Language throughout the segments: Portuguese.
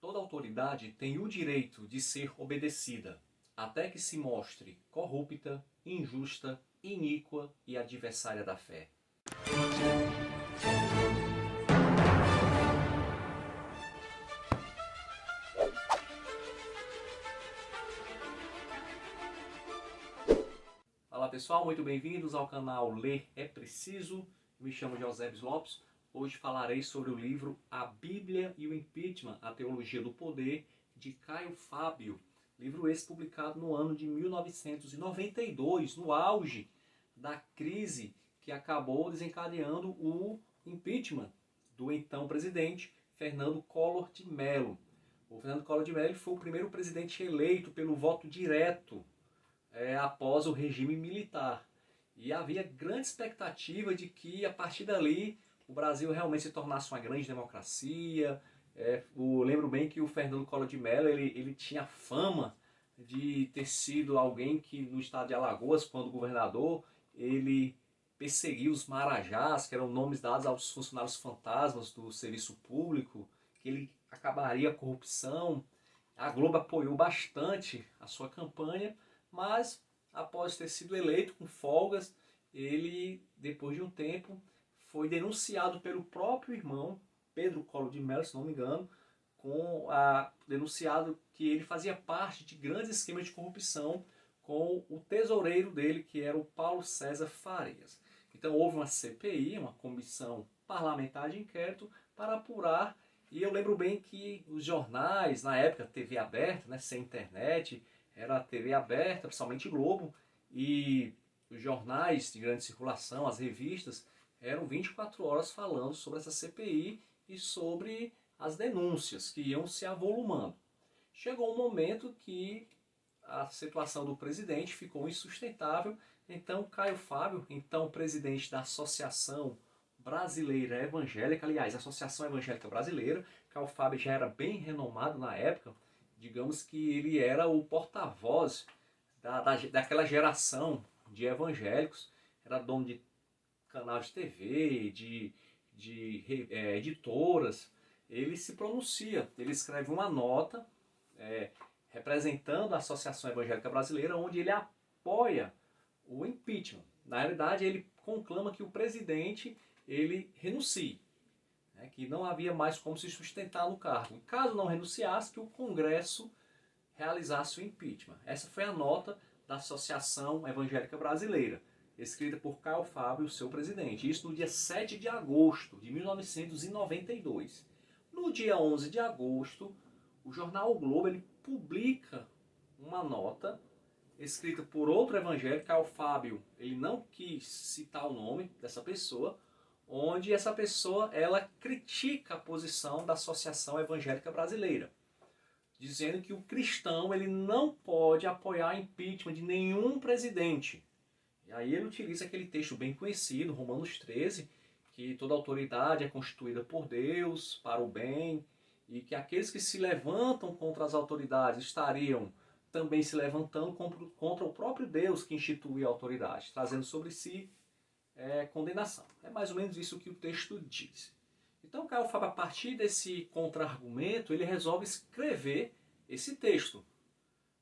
Toda autoridade tem o direito de ser obedecida, até que se mostre corrupta, injusta, iníqua e adversária da fé. Fala pessoal, muito bem-vindos ao canal Ler é Preciso. Me chamo José Lopes. Hoje falarei sobre o livro A Bíblia e o Impeachment, a Teologia do Poder, de Caio Fábio. Livro esse publicado no ano de 1992, no auge da crise que acabou desencadeando o impeachment do então presidente Fernando Collor de Mello. O Fernando Collor de Mello foi o primeiro presidente eleito pelo voto direto após o regime militar. E havia grande expectativa de que, a partir dali, o Brasil realmente se tornasse uma grande democracia. Eu lembro bem que o Fernando Collor de Mello ele tinha fama de ter sido alguém que, no estado de Alagoas, quando governador, ele perseguiu os marajás, que eram nomes dados aos funcionários fantasmas do serviço público, que ele acabaria a corrupção. A Globo apoiou bastante a sua campanha, mas após ter sido eleito com folgas, ele, depois de um tempo, foi denunciado pelo próprio irmão, Pedro Collor de Mello, se não me engano, denunciado que ele fazia parte de grandes esquemas de corrupção com o tesoureiro dele, que era o Paulo César Farias. Então houve uma CPI, uma comissão parlamentar de inquérito, para apurar. E eu lembro bem que os jornais, na época, TV aberta, né, sem internet, era a TV aberta, principalmente Globo, e os jornais de grande circulação, as revistas, eram 24 horas falando sobre essa CPI e sobre as denúncias que iam se avolumando. Chegou um momento que a situação do presidente ficou insustentável, então Caio Fábio, então presidente da Associação Brasileira Evangélica, aliás, a Associação Evangélica Brasileira, Caio Fábio já era bem renomado na época, digamos que ele era o porta-voz daquela geração de evangélicos, era dono de canal de TV, de editoras. Ele se pronuncia, ele escreve uma nota representando a Associação Evangélica Brasileira, onde ele apoia o impeachment. Na realidade, ele conclama que o presidente ele renuncie, que não havia mais como se sustentar no cargo. Caso não renunciasse, que o Congresso realizasse o impeachment. Essa foi a nota da Associação Evangélica Brasileira, escrita por Caio Fábio, seu presidente. Isso no dia 7 de agosto de 1992. No dia 11 de agosto, o jornal o Globo ele publica uma nota escrita por outro evangélico, Caio Fábio. Ele não quis citar o nome dessa pessoa, onde essa pessoa ela critica a posição da Associação Evangélica Brasileira, dizendo que o cristão ele não pode apoiar impeachment de nenhum presidente. E aí ele utiliza aquele texto bem conhecido, Romanos 13, que toda autoridade é constituída por Deus para o bem, e que aqueles que se levantam contra as autoridades estariam também se levantando contra o próprio Deus que institui a autoridade, trazendo sobre si condenação. É mais ou menos isso que o texto diz. Então Caio Fábio, a partir desse contra-argumento, ele resolve escrever esse texto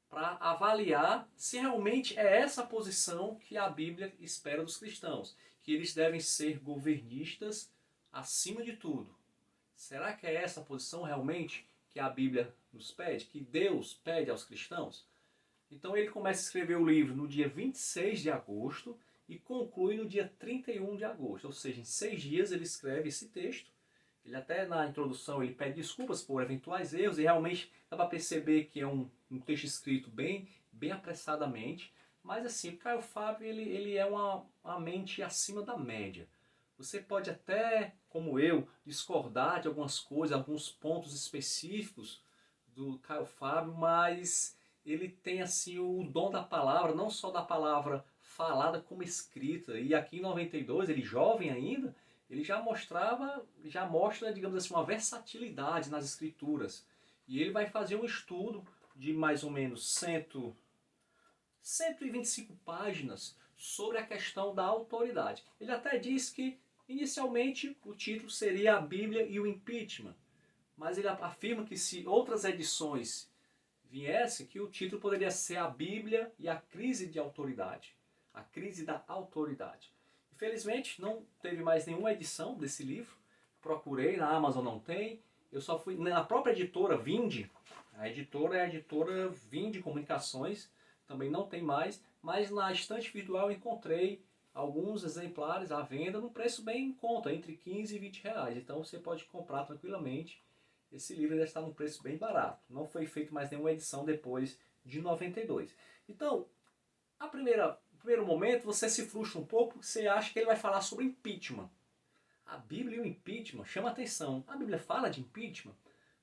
para avaliar se realmente é essa a posição que a Bíblia espera dos cristãos, que eles devem ser governistas acima de tudo. Será que é essa a posição realmente que a Bíblia nos pede, que Deus pede aos cristãos? Então ele começa a escrever o livro no dia 26 de agosto e conclui no dia 31 de agosto, ou seja, em 6 dias ele escreve esse texto. Ele até na introdução ele pede desculpas por eventuais erros e realmente dá para perceber que é um texto escrito bem apressadamente. Mas assim, o Caio Fábio ele é uma mente acima da média. Você pode até, como eu, discordar de algumas coisas, alguns pontos específicos do Caio Fábio, mas ele tem assim o dom da palavra, não só da palavra falada como escrita. E aqui em 92, ele jovem ainda, ele já mostra, digamos assim, uma versatilidade nas escrituras. E ele vai fazer um estudo de mais ou menos 125 páginas sobre a questão da autoridade. Ele até diz que, inicialmente, o título seria A Bíblia e o Impeachment. mas ele afirma que se outras edições viessem, que o título poderia ser A Bíblia e a Crise de Autoridade. A Crise da Autoridade. Infelizmente, não teve mais nenhuma edição desse livro. Procurei, na Amazon não tem. Eu só fui na própria editora Vinde. A editora é a editora Vinde Comunicações. Também não tem mais. Mas na estante virtual eu encontrei alguns exemplares à venda num preço bem em conta, entre 15 e 20 reais. Então você pode comprar tranquilamente. Esse livro ainda está num preço bem barato. Não foi feito mais nenhuma edição depois de 92. Então, no primeiro momento, você se frustra um pouco porque você acha que ele vai falar sobre impeachment. A Bíblia e o impeachment chama atenção. A Bíblia fala de impeachment?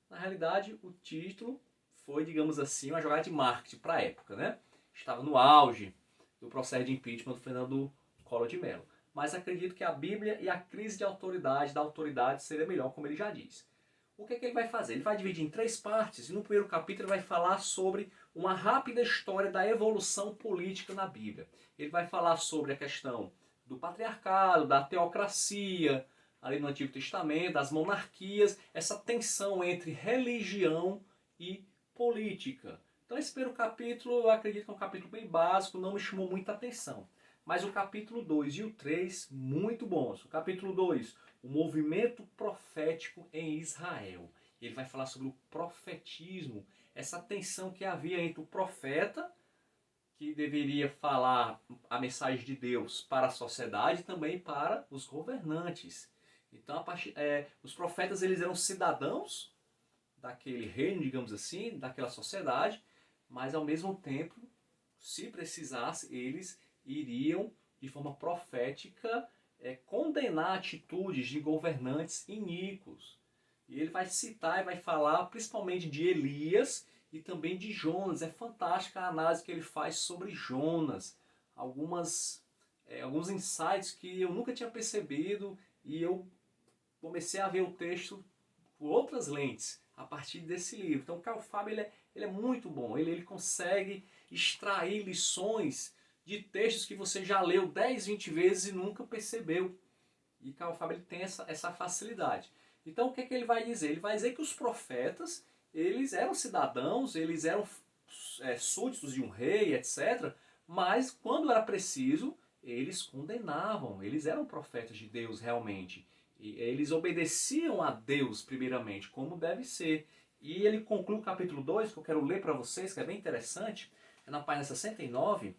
Na realidade, o título foi, digamos assim, uma jogada de marketing para a época, né? Estava no auge do processo de impeachment do Fernando Collor de Mello. Mas acredito que a Bíblia e a crise de autoridade, da autoridade, seria melhor, como ele já diz. O que é que ele vai fazer? Ele vai dividir em 3 partes e no primeiro capítulo ele vai falar sobre uma rápida história da evolução política na Bíblia. Ele vai falar sobre a questão do patriarcado, da teocracia, ali no Antigo Testamento, das monarquias, essa tensão entre religião e política. Então esse primeiro capítulo, eu acredito que é um capítulo bem básico, não me chamou muita atenção. Mas o capítulo 2 e o 3, muito bons. O capítulo 2, o movimento profético em Israel. Ele vai falar sobre o profetismo, essa tensão que havia entre o profeta, que deveria falar a mensagem de Deus para a sociedade e também para os governantes. Então, os profetas eles eram cidadãos daquele reino, digamos assim, daquela sociedade, mas ao mesmo tempo, se precisasse, eles iriam, de forma profética, condenar atitudes de governantes iníquos. E ele vai citar e vai falar principalmente de Elias e também de Jonas. É fantástica a análise que ele faz sobre Jonas. Alguns insights que eu nunca tinha percebido e eu comecei a ver o texto por outras lentes a partir desse livro. Então o Karl Faber ele é muito bom. Ele consegue extrair lições de textos que você já leu 10, 20 vezes e nunca percebeu. E Karl Faber ele tem essa facilidade. Então o que é que ele vai dizer? Ele vai dizer que os profetas, eles eram cidadãos, eles eram súditos de um rei, etc. Mas quando era preciso, eles condenavam. Eles eram profetas de Deus realmente. E eles obedeciam a Deus primeiramente, como deve ser. E ele conclui o capítulo 2, que eu quero ler para vocês, que é bem interessante, é na página 69,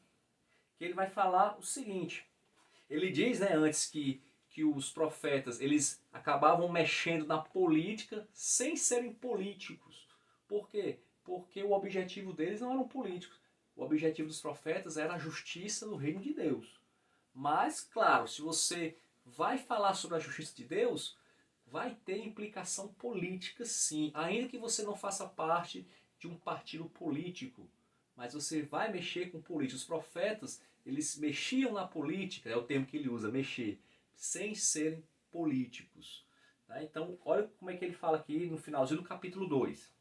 que ele vai falar o seguinte. Ele diz, antes que os profetas eles acabavam mexendo na política sem serem políticos. Por quê? Porque o objetivo deles não eram políticos. O objetivo dos profetas era a justiça do reino de Deus. Mas, claro, se você vai falar sobre a justiça de Deus, vai ter implicação política sim, ainda que você não faça parte de um partido político. Mas você vai mexer com política. Os profetas, eles mexiam na política, é o termo que ele usa, mexer, sem serem políticos. Então, olha como é que ele fala aqui no finalzinho do capítulo 2.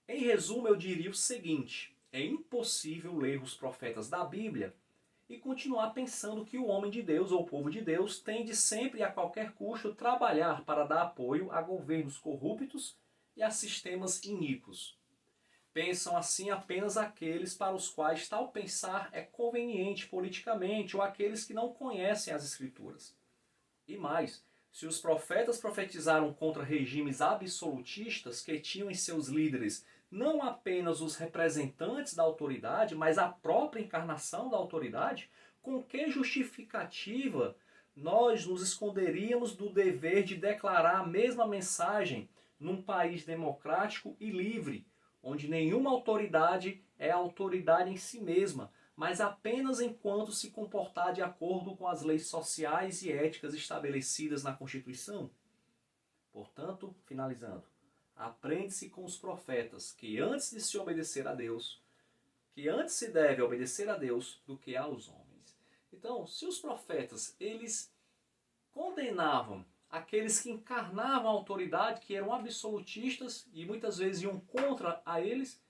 Em resumo, eu diria o seguinte: é impossível ler os profetas da Bíblia e continuar pensando que o homem de Deus ou o povo de Deus tem de sempre e a qualquer custo trabalhar para dar apoio a governos corruptos e a sistemas iníquos. Pensam assim apenas aqueles para os quais tal pensar é conveniente politicamente ou aqueles que não conhecem as Escrituras. E mais, se os profetas profetizaram contra regimes absolutistas que tinham em seus líderes não apenas os representantes da autoridade, mas a própria encarnação da autoridade, com que justificativa nós nos esconderíamos do dever de declarar a mesma mensagem num país democrático e livre, onde nenhuma autoridade é autoridade em si mesma, mas apenas enquanto se comportar de acordo com as leis sociais e éticas estabelecidas na Constituição? Portanto, finalizando, aprende-se com os profetas que antes de se obedecer a Deus, que antes se deve obedecer a Deus do que aos homens. Então, se os profetas, eles condenavam aqueles que encarnavam a autoridade, que eram absolutistas e muitas vezes iam contra a eles,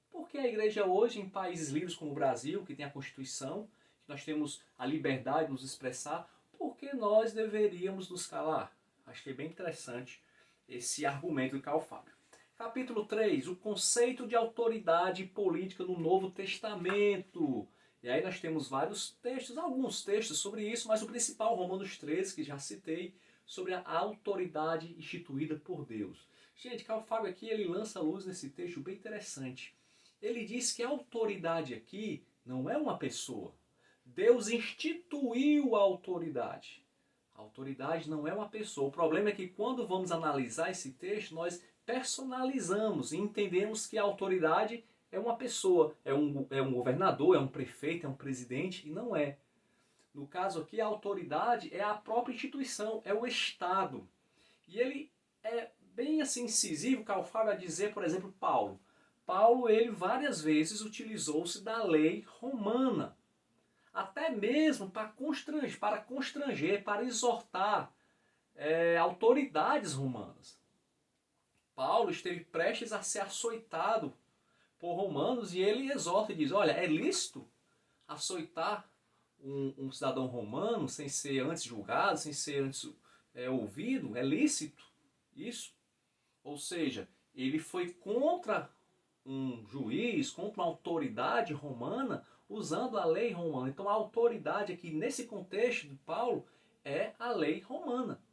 porque a igreja hoje, em países livres como o Brasil, que tem a Constituição, que nós temos a liberdade de nos expressar, por que nós deveríamos nos calar? Achei bem interessante esse argumento do Karl Faber. Capítulo 3, o conceito de autoridade política no Novo Testamento. E aí nós temos vários textos, alguns textos sobre isso, mas o principal, Romanos 13, que já citei, sobre a autoridade instituída por Deus. Gente, Carl Fábio aqui, ele lança a luz nesse texto bem interessante. Ele diz que a autoridade aqui não é uma pessoa. Deus instituiu a autoridade. A autoridade não é uma pessoa. O problema é que quando vamos analisar esse texto, nós personalizamos e entendemos que a autoridade é uma pessoa, é um governador, é um prefeito, é um presidente, e não é. No caso aqui, a autoridade é a própria instituição, é o Estado. E ele é bem assim incisivo, Carl Fábio, a dizer, por exemplo, Paulo. Paulo, ele várias vezes utilizou-se da lei romana, até mesmo para constranger, para exortar autoridades romanas. Paulo esteve prestes a ser açoitado por romanos e ele exorta e diz, olha, é lícito açoitar um cidadão romano sem ser antes julgado, sem ser antes ouvido? É lícito isso? Ou seja, ele foi contra um juiz, contra uma autoridade romana, usando a lei romana. Então a autoridade aqui, nesse contexto de Paulo, é a lei romana.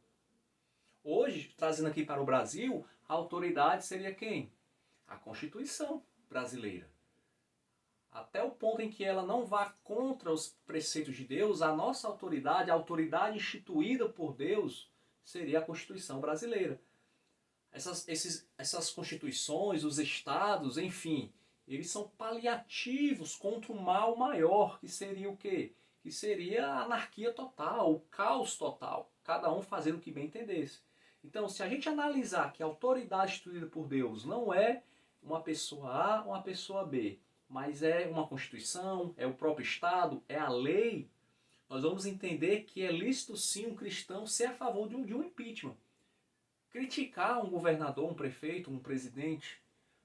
Hoje, trazendo aqui para o Brasil, a autoridade seria quem? A Constituição brasileira. Até o ponto em que ela não vá contra os preceitos de Deus, a nossa autoridade, a autoridade instituída por Deus, seria a Constituição brasileira. Essas constituições, os estados, enfim, eles são paliativos contra o mal maior, que seria o quê? Que seria a anarquia total, o caos total, cada um fazendo o que bem entendesse. Então, se a gente analisar que a autoridade instituída por Deus não é uma pessoa A, uma pessoa B, mas é uma Constituição, é o próprio Estado, é a lei, nós vamos entender que é lícito sim um cristão ser a favor de um impeachment. Criticar um governador, um prefeito, um presidente,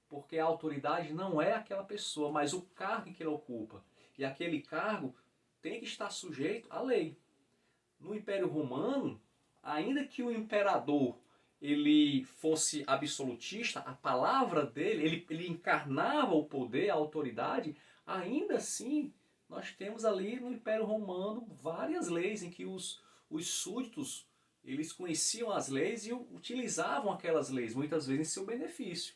porque a autoridade não é aquela pessoa, mas o cargo que ele ocupa. E aquele cargo tem que estar sujeito à lei. No Império Romano, ainda que o imperador ele fosse absolutista, a palavra dele, ele encarnava o poder, a autoridade, ainda assim nós temos ali no Império Romano várias leis em que os súditos eles conheciam as leis e utilizavam aquelas leis, muitas vezes em seu benefício.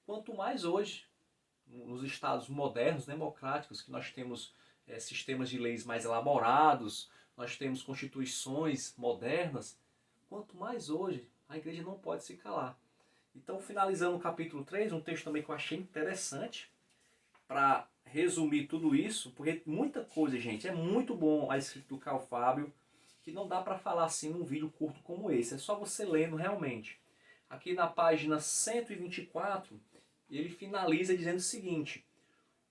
Quanto mais hoje, nos estados modernos, democráticos, que nós temos sistemas de leis mais elaborados, nós temos constituições modernas, quanto mais hoje, a igreja não pode se calar. Então, finalizando o capítulo 3, um texto também que eu achei interessante, para resumir tudo isso, porque muita coisa, gente, é muito bom a escrita do Carl Fábio, que não dá para falar assim num vídeo curto como esse, é só você lendo realmente. Aqui na página 124, ele finaliza dizendo o seguinte: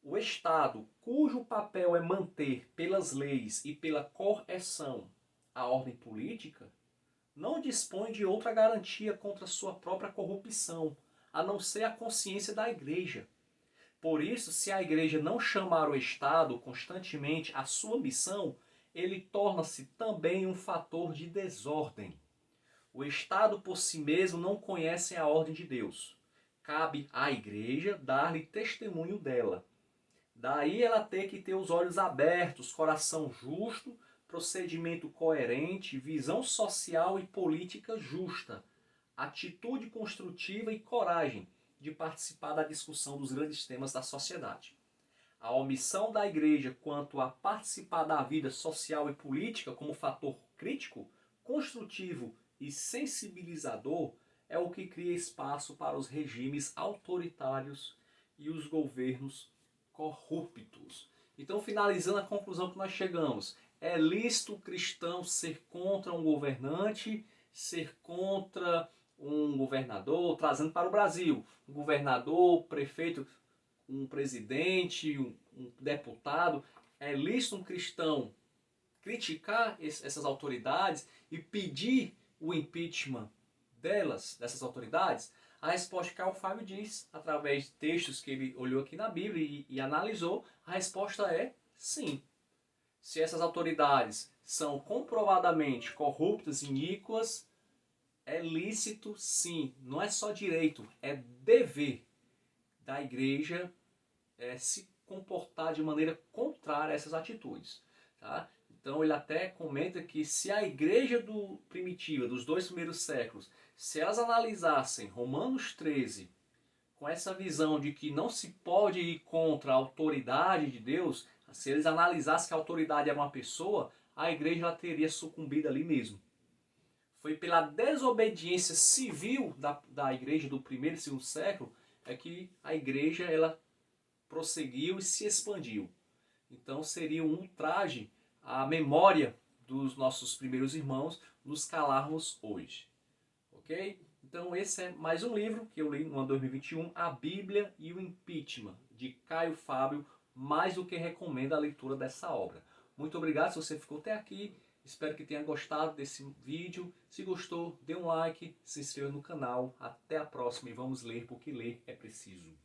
o Estado, cujo papel é manter pelas leis e pela correção a ordem política, não dispõe de outra garantia contra sua própria corrupção, a não ser a consciência da igreja. Por isso, se a igreja não chamar o Estado constantemente à sua missão, ele torna-se também um fator de desordem. O Estado por si mesmo não conhece a ordem de Deus. Cabe à igreja dar-lhe testemunho dela. Daí ela ter que ter os olhos abertos, coração justo, procedimento coerente, visão social e política justa, atitude construtiva e coragem de participar da discussão dos grandes temas da sociedade. A omissão da igreja quanto a participar da vida social e política como fator crítico, construtivo e sensibilizador é o que cria espaço para os regimes autoritários e os governos corruptos. Então, finalizando a conclusão que nós chegamos, é lícito o cristão ser contra um governante, ser contra um governador, trazendo para o Brasil, um governador, prefeito, um presidente, um deputado. É lícito um cristão criticar essas autoridades e pedir o impeachment dessas autoridades? A resposta que Carl Fábio diz, através de textos que ele olhou aqui na Bíblia e analisou, a resposta é sim. Se essas autoridades são comprovadamente corruptas e iníquas, é lícito sim, não é só direito, é dever da igreja se comportar de maneira contrária a essas atitudes. Tá? Então ele até comenta que se a igreja primitiva, dos 2 primeiros séculos, se elas analisassem Romanos 13 com essa visão de que não se pode ir contra a autoridade de Deus, se eles analisassem que a autoridade era uma pessoa, a igreja já teria sucumbido ali mesmo. Foi pela desobediência civil da igreja do 1º e 2º século que a igreja ela prosseguiu e se expandiu. Então seria um ultraje à memória dos nossos primeiros irmãos nos calarmos hoje. Ok? Então esse é mais um livro que eu li no ano 2021, A Bíblia e o Impeachment, de Caio Fábio. Mais do que recomendo a leitura dessa obra. Muito obrigado se você ficou até aqui. Espero que tenha gostado desse vídeo. Se gostou, dê um like, se inscreva no canal. Até a próxima e vamos ler, porque ler é preciso.